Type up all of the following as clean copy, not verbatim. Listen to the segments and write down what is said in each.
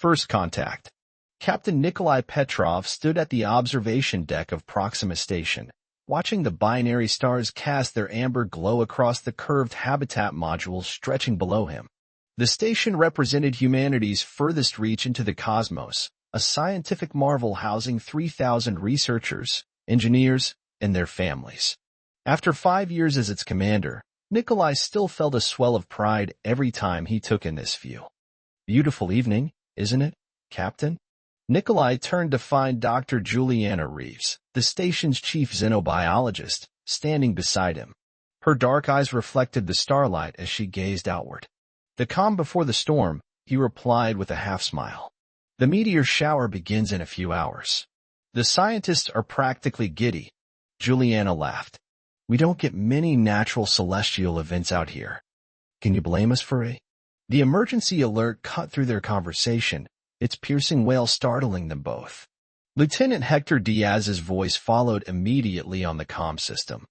First contact. Captain Nikolai Petrov stood at the observation deck of Proxima Station, watching the binary stars cast their amber glow across the curved habitat modules stretching below him. The station represented humanity's furthest reach into the cosmos, a scientific marvel housing 3,000 researchers, engineers, and their families. After 5 years as its commander, Nikolai still felt a swell of pride every time he took in this view. Beautiful evening, isn't it, Captain? Nikolai turned to find Dr. Juliana Reeves, the station's chief xenobiologist, standing beside him. Her dark eyes reflected the starlight as she gazed outward. The calm before the storm, he replied with a half-smile. The meteor shower begins in a few hours. The scientists are practically giddy. Juliana laughed. We don't get many natural celestial events out here. Can you blame us for it? The emergency alert cut through their conversation, its piercing wail startling them both. Lieutenant Hector Diaz's voice followed immediately on the comm system.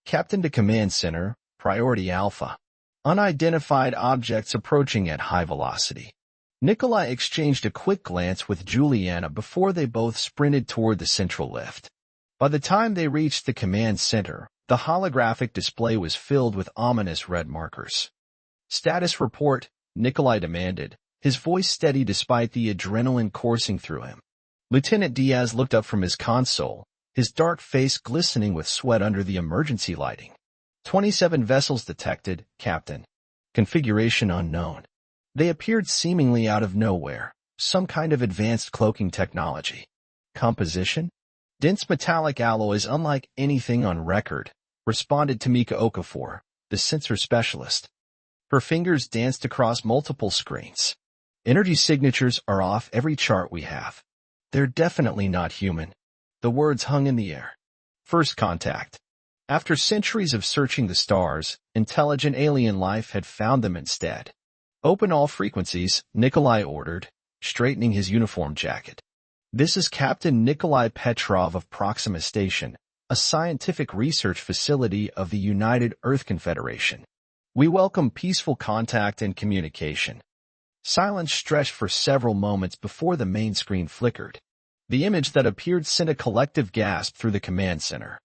Captain to Command Center, Priority Alpha. Unidentified objects approaching at high velocity. Nikolai exchanged a quick glance with Juliana before they both sprinted toward the central lift. By the time they reached the command center, the holographic display was filled with ominous red markers. Status report, Nikolai demanded, his voice steady despite the adrenaline coursing through him. Lieutenant Diaz looked up from his console, his dark face glistening with sweat under the emergency lighting. 27 vessels detected, Captain. Configuration unknown. They appeared seemingly out of nowhere, some kind of advanced cloaking technology. Composition? Dense metallic alloys unlike anything on record, responded Tamika Okafor, the sensor specialist. Her fingers danced across multiple screens. Energy signatures are off every chart we have. They're definitely not human. The words hung in the air. First contact. After centuries of searching the stars, intelligent alien life had found them instead. Open all frequencies, Nikolai ordered, straightening his uniform jacket. This is Captain Nikolai Petrov of Proxima Station, a scientific research facility of the United Earth Confederation. We welcome peaceful contact and communication. Silence stretched for several moments before the main screen flickered. The image that appeared sent a collective gasp through the command center.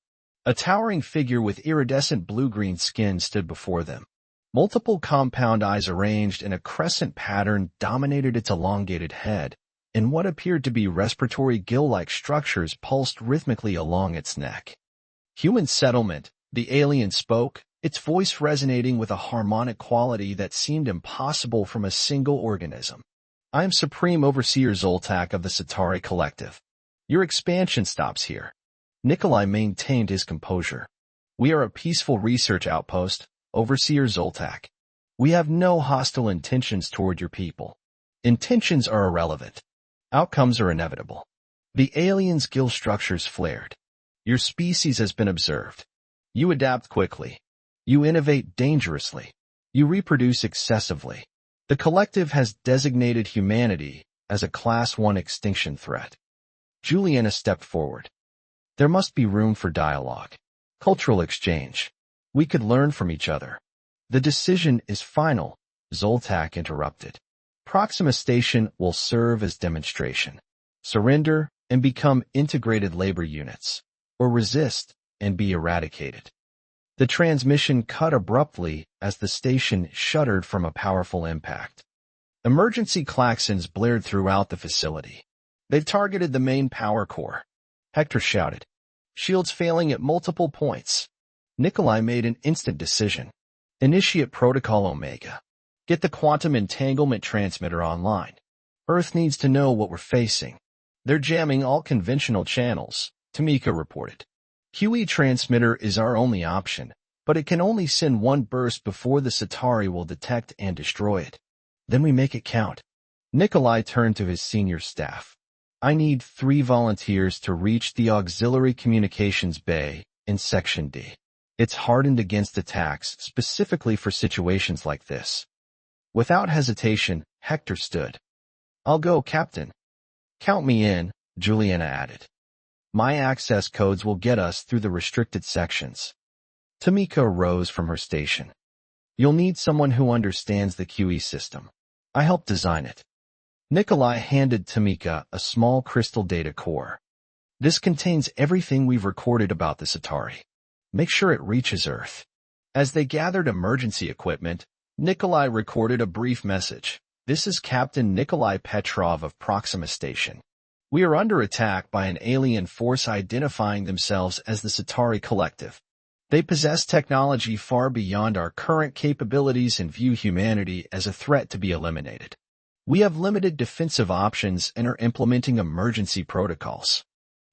A towering figure with iridescent blue-green skin stood before them. Multiple compound eyes arranged in a crescent pattern dominated its elongated head, and what appeared to be respiratory gill-like structures pulsed rhythmically along its neck. Human settlement, the alien spoke, its voice resonating with a harmonic quality that seemed impossible from a single organism. I am Supreme Overseer Zoltak of the Satari Collective. Your expansion stops here. Nikolai maintained his composure. We are a peaceful research outpost, Overseer Zoltak. We have no hostile intentions toward your people. Intentions are irrelevant. Outcomes are inevitable. The alien's gill structures flared. Your species has been observed. You adapt quickly. You innovate dangerously. You reproduce excessively. The collective has designated humanity as a Class 1 extinction threat. Juliana stepped forward. There must be room for dialogue. Cultural exchange. We could learn from each other. The decision is final, Zoltak interrupted. Proxima Station will serve as demonstration. Surrender and become integrated labor units, or resist and be eradicated. The transmission cut abruptly as the station shuddered from a powerful impact. Emergency klaxons blared throughout the facility. They've targeted the main power core. Hector shouted. Shields failing at multiple points. Nikolai made an instant decision. Initiate Protocol Omega. Get the quantum entanglement transmitter online. Earth needs to know what we're facing. They're jamming all conventional channels, Tamika reported. QE transmitter is our only option, but it can only send one burst before the Satari will detect and destroy it. Then we make it count. Nikolai turned to his senior staff. I need 3 volunteers to reach the auxiliary communications bay in Section D. It's hardened against attacks specifically for situations like this. Without hesitation, Hector stood. I'll go, Captain. Count me in, Juliana added. My access codes will get us through the restricted sections. Tamika rose from her station. You'll need someone who understands the QE system. I helped design it. Nikolai handed Tamika a small crystal data core. This contains everything we've recorded about the Centauri. Make sure it reaches Earth. As they gathered emergency equipment, Nikolai recorded a brief message. This is Captain Nikolai Petrov of Proxima Station. We are under attack by an alien force identifying themselves as the Centauri Collective. They possess technology far beyond our current capabilities and view humanity as a threat to be eliminated. We have limited defensive options and are implementing emergency protocols.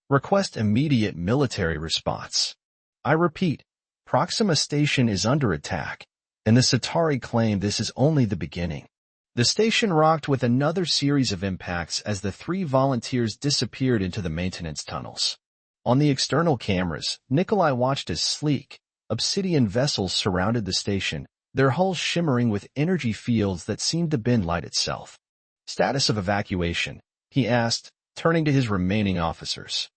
Request immediate military response. I repeat, Proxima Station is under attack, and the Centauri claim this is only the beginning. The station rocked with another series of impacts as the 3 volunteers disappeared into the maintenance tunnels. On the external cameras, Nikolai watched as sleek, obsidian vessels surrounded the station, their hulls shimmering with energy fields that seemed to bend light itself. Status of evacuation, he asked, turning to his remaining officers.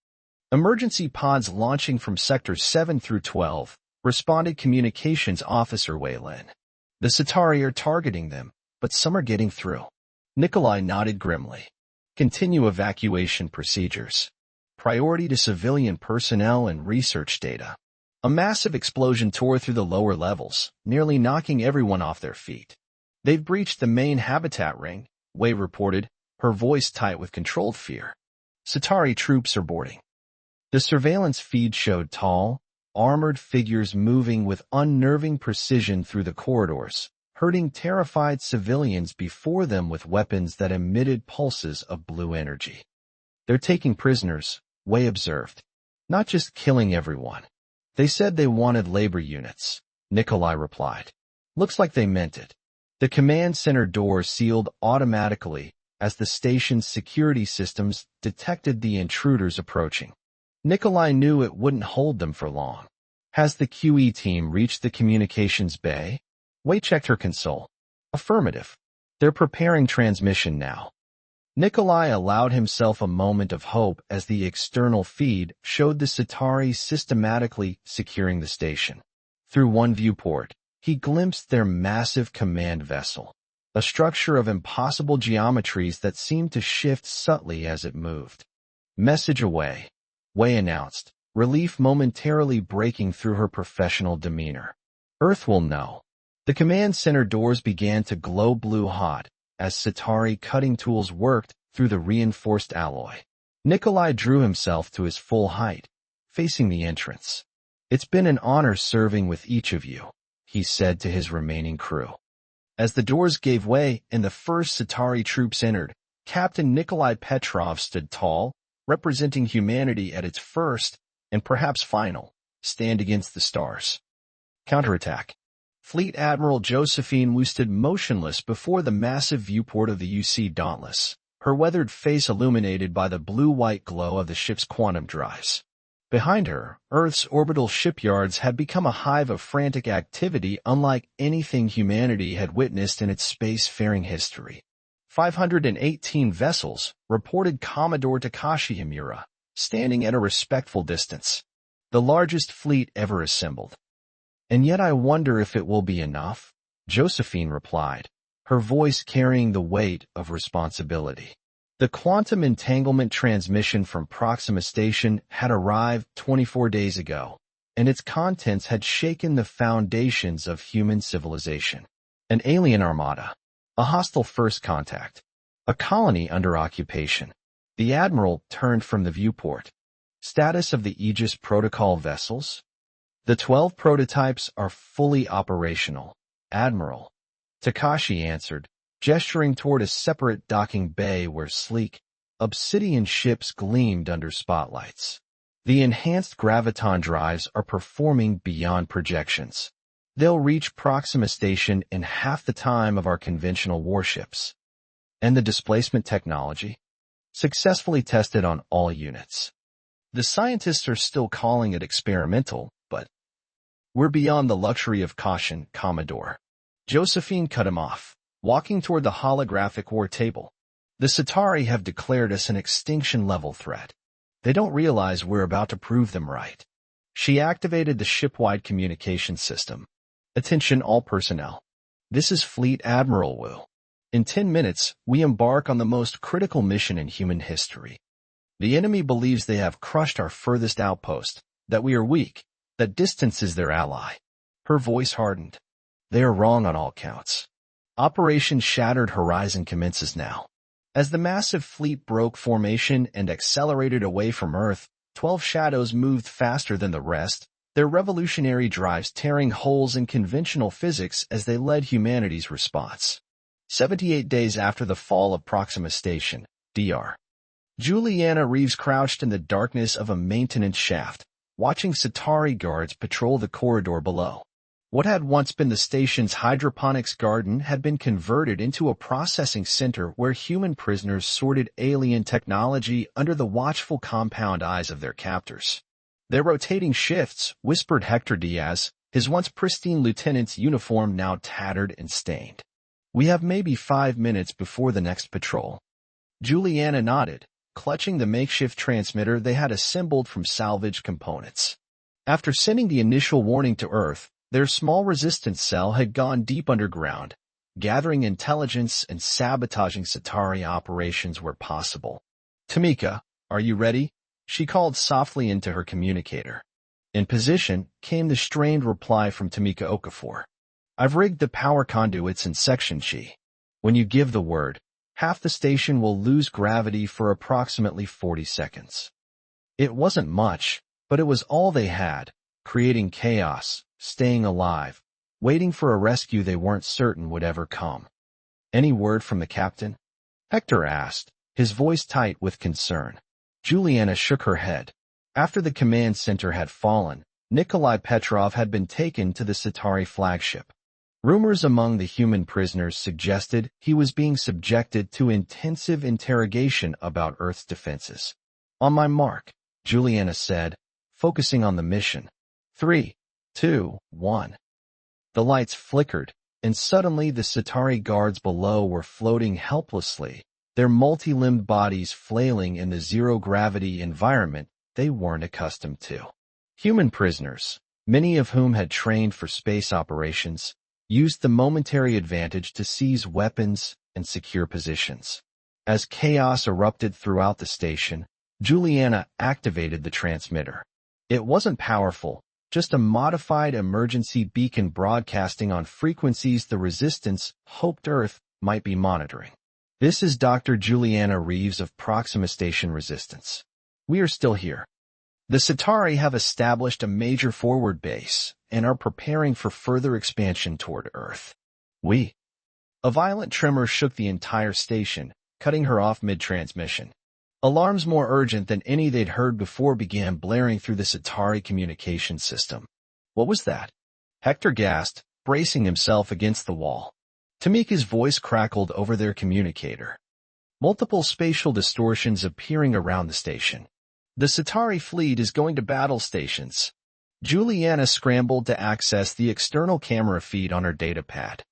Emergency pods launching from sectors 7 through 12, responded Communications Officer Wei Lin. The Centauri are targeting them, but some are getting through. Nikolai nodded grimly. Continue evacuation procedures. Priority to civilian personnel and research data. A massive explosion tore through the lower levels, nearly knocking everyone off their feet. They've breached the main habitat ring, Wei reported, her voice tight with controlled fear. Centauri troops are boarding. The surveillance feed showed tall, armored figures moving with unnerving precision through the corridors, herding terrified civilians before them with weapons that emitted pulses of blue energy. They're taking prisoners, Wei observed. Not just killing everyone. They said they wanted labor units, Nikolai replied. Looks like they meant it. The command center door sealed automatically as the station's security systems detected the intruders approaching. Nikolai knew it wouldn't hold them for long. Has the QE team reached the communications bay? Wei checked her console. Affirmative. They're preparing transmission now. Nikolai allowed himself a moment of hope as the external feed showed the Centauri systematically securing the station. Through one viewport, he glimpsed their massive command vessel, a structure of impossible geometries that seemed to shift subtly as it moved. Message away, Wei announced, relief momentarily breaking through her professional demeanor. Earth will know. The command center doors began to glow blue-hot as Centauri cutting tools worked through the reinforced alloy. Nikolai drew himself to his full height, facing the entrance. It's been an honor serving with each of you, he said to his remaining crew. As the doors gave way and the first Centauri troops entered, Captain Nikolai Petrov stood tall, representing humanity at its first, and perhaps final, stand against the stars. Counterattack. Fleet Admiral Josephine Wu stood motionless before the massive viewport of the UC Dauntless, her weathered face illuminated by the blue-white glow of the ship's quantum drives. Behind her, Earth's orbital shipyards had become a hive of frantic activity unlike anything humanity had witnessed in its spacefaring history. 518 vessels, reported Commodore Takashi Himura, standing at a respectful distance. The largest fleet ever assembled. And yet I wonder if it will be enough, Josephine replied, her voice carrying the weight of responsibility. The quantum entanglement transmission from Proxima Station had arrived 24 days ago, and its contents had shaken the foundations of human civilization. An alien armada, a hostile first contact, a colony under occupation. The Admiral turned from the viewport. Status of the Aegis Protocol vessels? The 12 prototypes are fully operational, Admiral. Takashi answered, gesturing toward a separate docking bay where sleek, obsidian ships gleamed under spotlights. The enhanced graviton drives are performing beyond projections. They'll reach Proxima Station in half the time of our conventional warships. And the displacement technology? Successfully tested on all units. The scientists are still calling it experimental, but we're beyond the luxury of caution, Commodore. Josephine cut him off, walking toward the holographic war table. The Centauri have declared us an extinction-level threat. They don't realize we're about to prove them right. She activated the ship-wide communication system. Attention all personnel. This is Fleet Admiral Wu. In 10 minutes, we embark on the most critical mission in human history. The enemy believes they have crushed our furthest outpost, that we are weak, that distance is their ally. Her voice hardened. They are wrong on all counts. Operation Shattered Horizon commences now. As the massive fleet broke formation and accelerated away from Earth, 12 shadows moved faster than the rest, their revolutionary drives tearing holes in conventional physics as they led humanity's response. 78 days after the fall of Proxima Station, Dr. Juliana Reeves crouched in the darkness of a maintenance shaft, watching Centauri guards patrol the corridor below. What had once been the station's hydroponics garden had been converted into a processing center where human prisoners sorted alien technology under the watchful compound eyes of their captors. Their rotating shifts, whispered Hector Diaz, his once pristine lieutenant's uniform now tattered and stained. We have maybe 5 minutes before the next patrol. Juliana nodded, clutching the makeshift transmitter they had assembled from salvaged components. After sending the initial warning to Earth, their small resistance cell had gone deep underground, gathering intelligence and sabotaging Centauri operations where possible. Tamika, are you ready? She called softly into her communicator. In position came the strained reply from Tamika Okafor. I've rigged the power conduits in Section G. When you give the word, half the station will lose gravity for approximately 40 seconds. It wasn't much, but it was all they had, creating chaos, staying alive, waiting for a rescue they weren't certain would ever come. Any word from the captain? Hector asked, his voice tight with concern. Juliana shook her head. After the command center had fallen, Nikolai Petrov had been taken to the Centauri flagship. Rumors among the human prisoners suggested he was being subjected to intensive interrogation about Earth's defenses. On my mark, Juliana said, focusing on the mission. 3, 2, 1. The lights flickered, and suddenly the Centauri guards below were floating helplessly, their multi-limbed bodies flailing in the zero-gravity environment they weren't accustomed to. Human prisoners, many of whom had trained for space operations, used the momentary advantage to seize weapons and secure positions. As chaos erupted throughout the station, Juliana activated the transmitter. It wasn't powerful, just a modified emergency beacon broadcasting on frequencies the Resistance hoped Earth might be monitoring. This is Dr. Juliana Reeves of Proxima Station Resistance. We are still here. The Centauri have established a major forward base and are preparing for further expansion toward Earth. A violent tremor shook the entire station, cutting her off mid-transmission. Alarms more urgent than any they'd heard before began blaring through the Centauri communication system. What was that? Hector gasped, bracing himself against the wall. Tamika's voice crackled over their communicator. Multiple spatial distortions appearing around the station. The Centauri fleet is going to battle stations. Juliana scrambled to access the external camera feed on her datapad.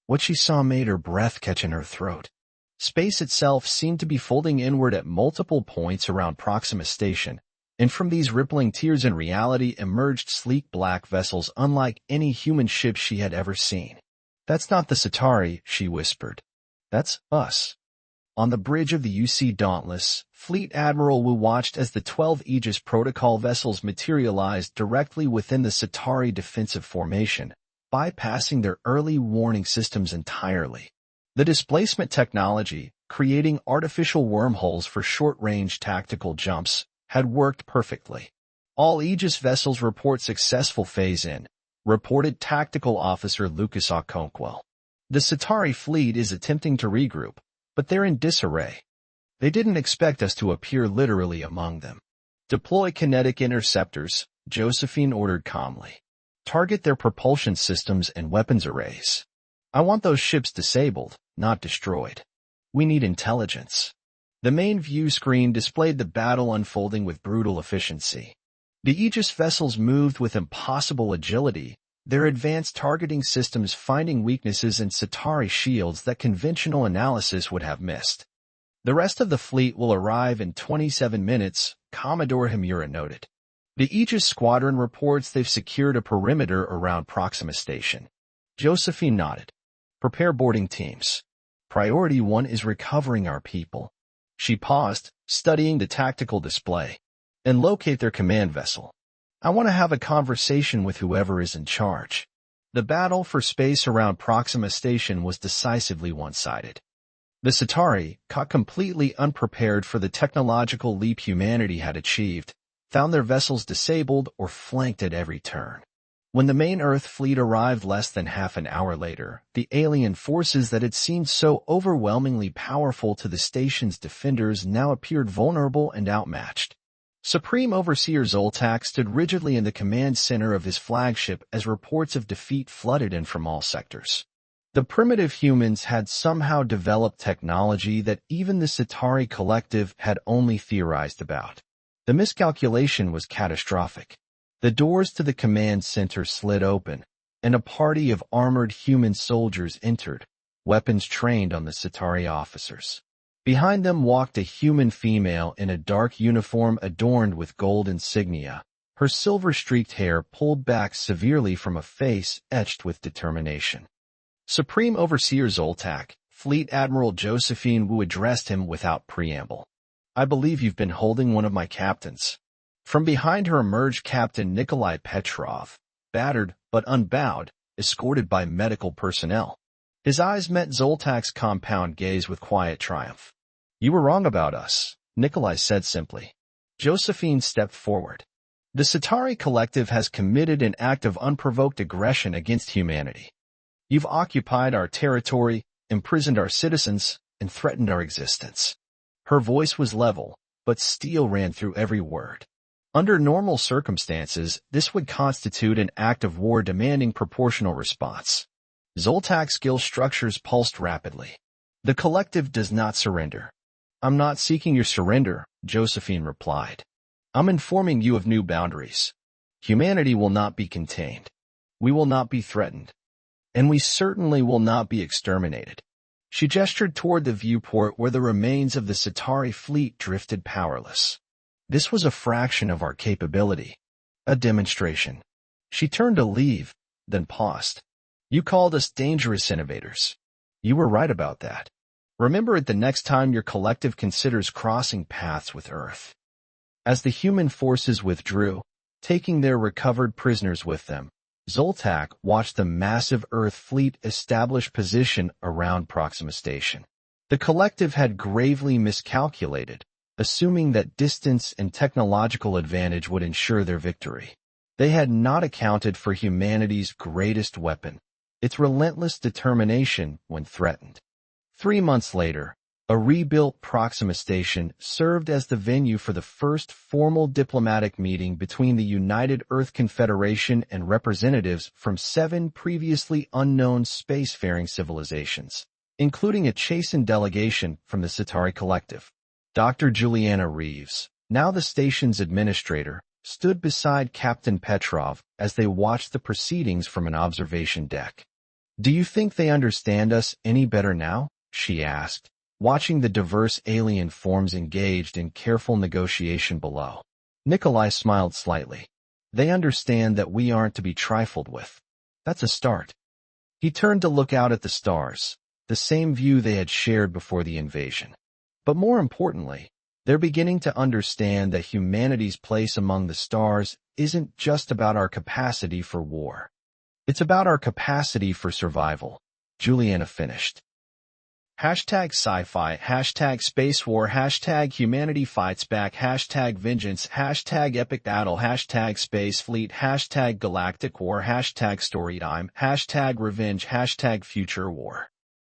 What she saw made her breath catch in her throat. Space itself seemed to be folding inward at multiple points around Proxima Station, and from these rippling tears in reality emerged sleek black vessels unlike any human ship she had ever seen. That's not the Centauri, she whispered. That's us. On the bridge of the UC Dauntless, Fleet Admiral Wu watched as the 12 Aegis Protocol vessels materialized directly within the Centauri defensive formation, bypassing their early warning systems entirely. The displacement technology, creating artificial wormholes for short-range tactical jumps, had worked perfectly. All Aegis vessels report successful phase-in, reported Tactical Officer Lucas Okonkwo. The Centauri fleet is attempting to regroup, but they're in disarray. They didn't expect us to appear literally among them. Deploy kinetic interceptors, Josephine ordered calmly. Target their propulsion systems and weapons arrays. I want those ships disabled, not destroyed. We need intelligence. The main view screen displayed the battle unfolding with brutal efficiency. The Aegis vessels moved with impossible agility, their advanced targeting systems finding weaknesses in Centauri shields that conventional analysis would have missed. The rest of the fleet will arrive in 27 minutes, Commodore Himura noted. The Aegis squadron reports they've secured a perimeter around Proxima Station. Josephine nodded. Prepare boarding teams. Priority 1 is recovering our people. She paused, studying the tactical display. And locate their command vessel. I want to have a conversation with whoever is in charge. The battle for space around Proxima Station was decisively one-sided. The Centauri, caught completely unprepared for the technological leap humanity had achieved, found their vessels disabled or flanked at every turn. When the main Earth fleet arrived less than half an hour later, the alien forces that had seemed so overwhelmingly powerful to the station's defenders now appeared vulnerable and outmatched. Supreme Overseer Zoltak stood rigidly in the command center of his flagship as reports of defeat flooded in from all sectors. The primitive humans had somehow developed technology that even the Centauri collective had only theorized about. The miscalculation was catastrophic. The doors to the command center slid open, and a party of armored human soldiers entered, weapons trained on the Centauri officers. Behind them walked a human female in a dark uniform adorned with gold insignia, her silver-streaked hair pulled back severely from a face etched with determination. Supreme Overseer Zoltak, Fleet Admiral Josephine Wu addressed him without preamble. I believe you've been holding one of my captains. From behind her emerged Captain Nikolai Petrov, battered but unbowed, escorted by medical personnel. His eyes met Zoltak's compound gaze with quiet triumph. You were wrong about us, Nikolai said simply. Josephine stepped forward. The Centauri collective has committed an act of unprovoked aggression against humanity. You've occupied our territory, imprisoned our citizens, and threatened our existence. Her voice was level, but steel ran through every word. Under normal circumstances, this would constitute an act of war demanding proportional response. Zoltak's skill structures pulsed rapidly. The collective does not surrender. I'm not seeking your surrender, Josephine replied. I'm informing you of new boundaries. Humanity will not be contained. We will not be threatened. And we certainly will not be exterminated. She gestured toward the viewport where the remains of the Centauri fleet drifted powerless. This was a fraction of our capability. A demonstration. She turned to leave, then paused. You called us dangerous innovators. You were right about that. Remember it the next time your collective considers crossing paths with Earth. As the human forces withdrew, taking their recovered prisoners with them, Zoltak watched the massive Earth fleet establish position around Proxima Station. The collective had gravely miscalculated, assuming that distance and technological advantage would ensure their victory. They had not accounted for humanity's greatest weapon, its relentless determination when threatened. 3 months later, a rebuilt Proxima Station served as the venue for the first formal diplomatic meeting between the United Earth Confederation and representatives from 7 previously unknown spacefaring civilizations, including a chastened delegation from the Centauri Collective. Dr. Juliana Reeves, now the station's administrator, stood beside Captain Petrov as they watched the proceedings from an observation deck. Do you think they understand us any better now? She asked, watching the diverse alien forms engaged in careful negotiation below. Nikolai smiled slightly. They understand that we aren't to be trifled with. That's a start. He turned to look out at the stars, the same view they had shared before the invasion. But more importantly, they're beginning to understand that humanity's place among the stars isn't just about our capacity for war. It's about our capacity for survival, Juliana finished. Hashtag sci-fi, hashtag space war, hashtag humanity fights back, hashtag vengeance, hashtag epic battle, hashtag space fleet, hashtag galactic war, hashtag storytime, hashtag revenge, hashtag future war.